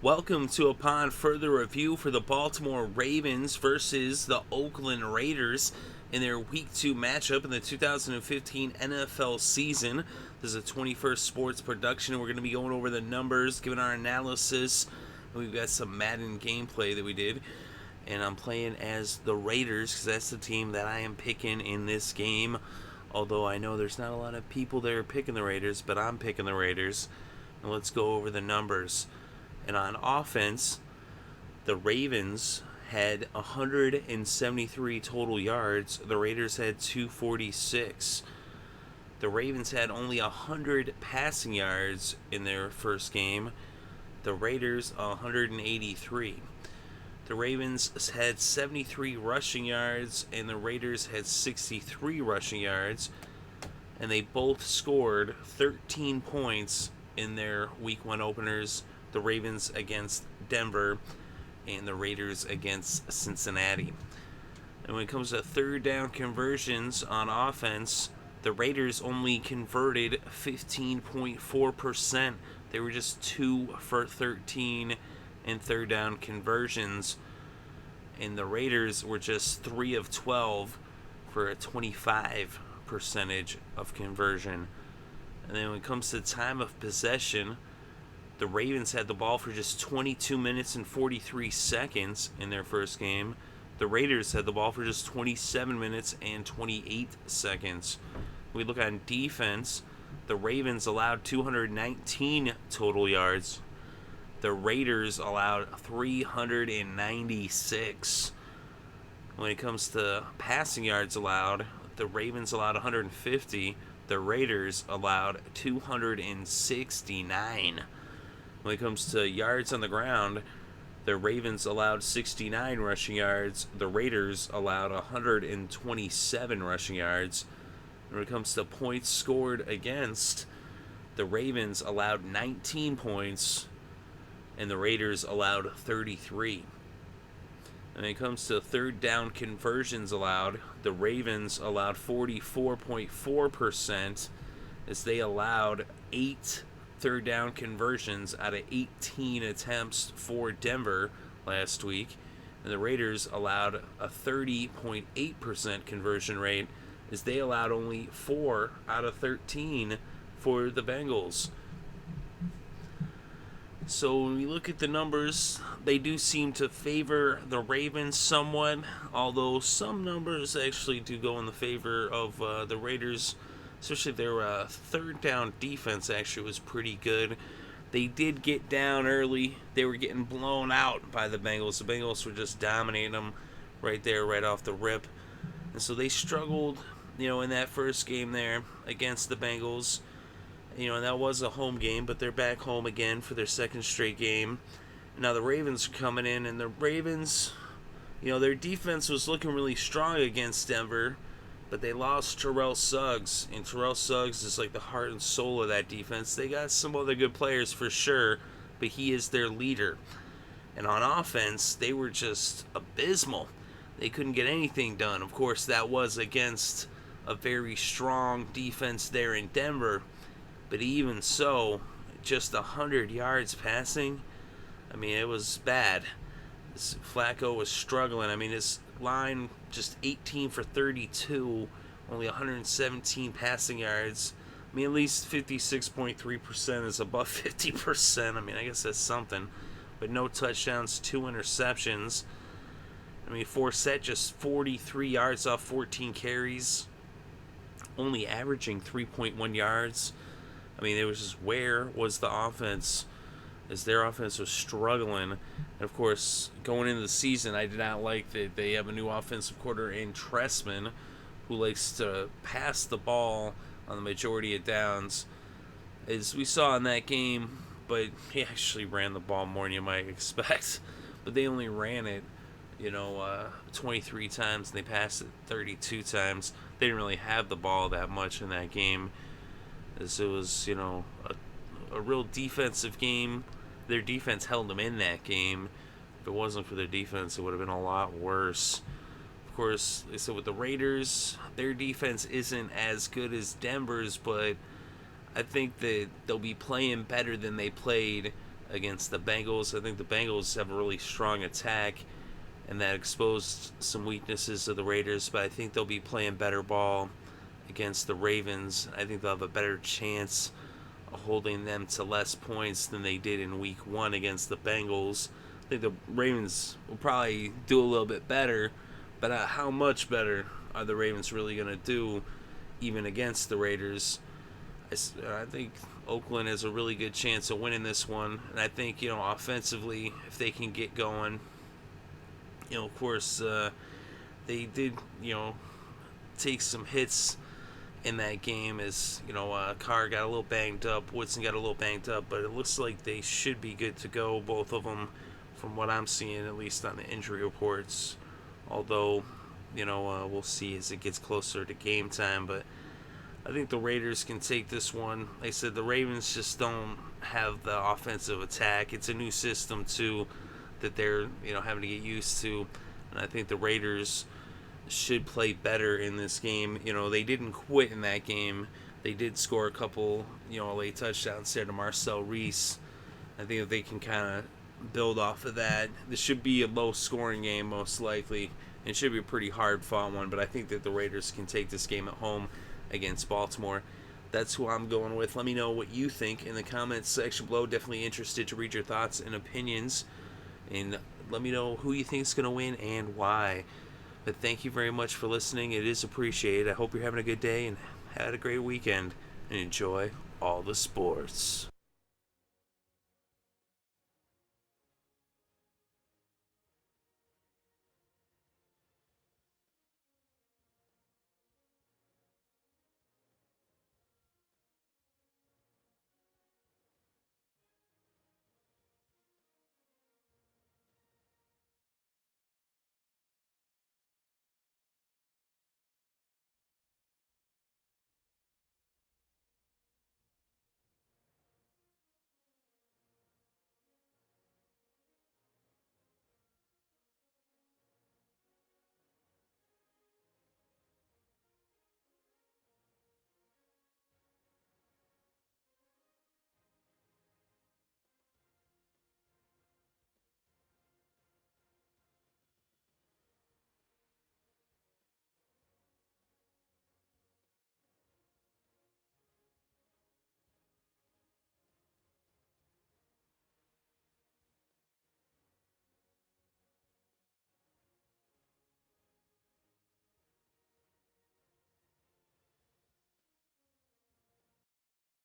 Welcome to Upon Further Review for the Baltimore Ravens versus the Oakland Raiders in their Week 2 matchup in the 2015 NFL season. This is a 21st Sports production, and we're going to be going over the numbers, giving our analysis. We've got some Madden gameplay that we did, and I'm playing as the Raiders because that's the team that I am picking in this game. Although I know there's not a lot of people that are picking the Raiders, but I'm picking the Raiders. And let's go over the numbers. And on offense, the Ravens had 173 total yards. The Raiders had 246. The Ravens had only 100 passing yards in their first game. The Raiders 183. The Ravens had 73 rushing yards, and the Raiders had 63 rushing yards. And they both scored 13 points in their Week 1 openers. The Ravens against Denver and the Raiders against Cincinnati. And when it comes to third down conversions on offense, the Raiders only converted 15.4%. They were just 2 for 13 in third down conversions. And the Raiders were just 3 of 12 for a 25 percentage of conversion. And then when it comes to time of possession, the Ravens had the ball for just 22 minutes and 43 seconds in their first game. The Raiders had the ball for just 27 minutes and 28 seconds. We look on defense, the Ravens allowed 219 total yards. The Raiders allowed 396. When it comes to passing yards allowed, the Ravens allowed 150. The Raiders allowed 269. When it comes to yards on the ground, the Ravens allowed 69 rushing yards. The Raiders allowed 127 rushing yards. And when it comes to points scored against, the Ravens allowed 19 points, and the Raiders allowed 33. And when it comes to third down conversions allowed, the Ravens allowed 44.4%, as they allowed 8 third down conversions out of 18 attempts for Denver last week. And the Raiders allowed a 30.8% conversion rate, as they allowed only 4 out of 13 for the Bengals. So when we look at the numbers, they do seem to favor the Ravens somewhat, although some numbers actually do go in the favor of the Raiders. Especially their third down defense actually was pretty good. They did get down early. They were getting blown out by the Bengals. The Bengals were just dominating them right there, right off the rip. And so they struggled, in that first game there against the Bengals. And that was a home game, but they're back home again for their second straight game. Now the Ravens are coming in, and the Ravens, their defense was looking really strong against Denver. But they lost Terrell Suggs, and Terrell Suggs is like the heart and soul of that defense. They got some other good players for sure, but he is their leader. And on offense, they were just abysmal. They couldn't get anything done. Of course, that was against a very strong defense there in Denver. But even so, just 100 yards passing, it was bad. Flacco was struggling. His line just 18 for 32, only 117 passing yards. At least 56.3% is above 50%. I guess that's something. But no touchdowns, 2 interceptions. Forsett just 43 yards off 14 carries, only averaging 3.1 yards. It was just, where was the offense? As their offense was struggling. And of course, going into the season, I did not like that they have a new offensive coordinator in Tressman, who likes to pass the ball on the majority of downs, as we saw in that game. But he actually ran the ball more than you might expect. But they only ran it, 23 times, and they passed it 32 times. They didn't really have the ball that much in that game, as it was, a real defensive game. Their defense held them in that game. If it wasn't for their defense, it would have been a lot worse. Of course, they said with the Raiders, their defense isn't as good as Denver's, but I think that they'll be playing better than they played against the Bengals. I think the Bengals have a really strong attack, and that exposed some weaknesses of the Raiders, but I think they'll be playing better ball against the Ravens. I think they'll have a better chance of holding them to less points than they did in week 1 against the Bengals. I think the Ravens will probably do a little bit better, but how much better are the Ravens really going to do even against the Raiders? I think Oakland has a really good chance of winning this one, and I think, offensively, if they can get going, of course, they did, take some hits in that game as, Carr got a little banged up, Woodson got a little banged up, but it looks like they should be good to go, both of them, from what I'm seeing, at least on the injury reports. Although, we'll see as it gets closer to game time, but I think the Raiders can take this one. Like I said, the Ravens just don't have the offensive attack. It's a new system, too, that they're, having to get used to, and I think the Raiders should play better in this game. They didn't quit in that game. They did score a couple, late touchdowns there to Marcel Reese. I think if they can kind of build off of that, this should be a low-scoring game, most likely. It should be a pretty hard-fought one, but I think that the Raiders can take this game at home against Baltimore. That's who I'm going with. Let me know what you think in the comments section below. Definitely interested to read your thoughts and opinions. And let me know who you think is going to win and why. But thank you very much for listening. It is appreciated. I hope you're having a good day and had a great weekend. And enjoy all the sports.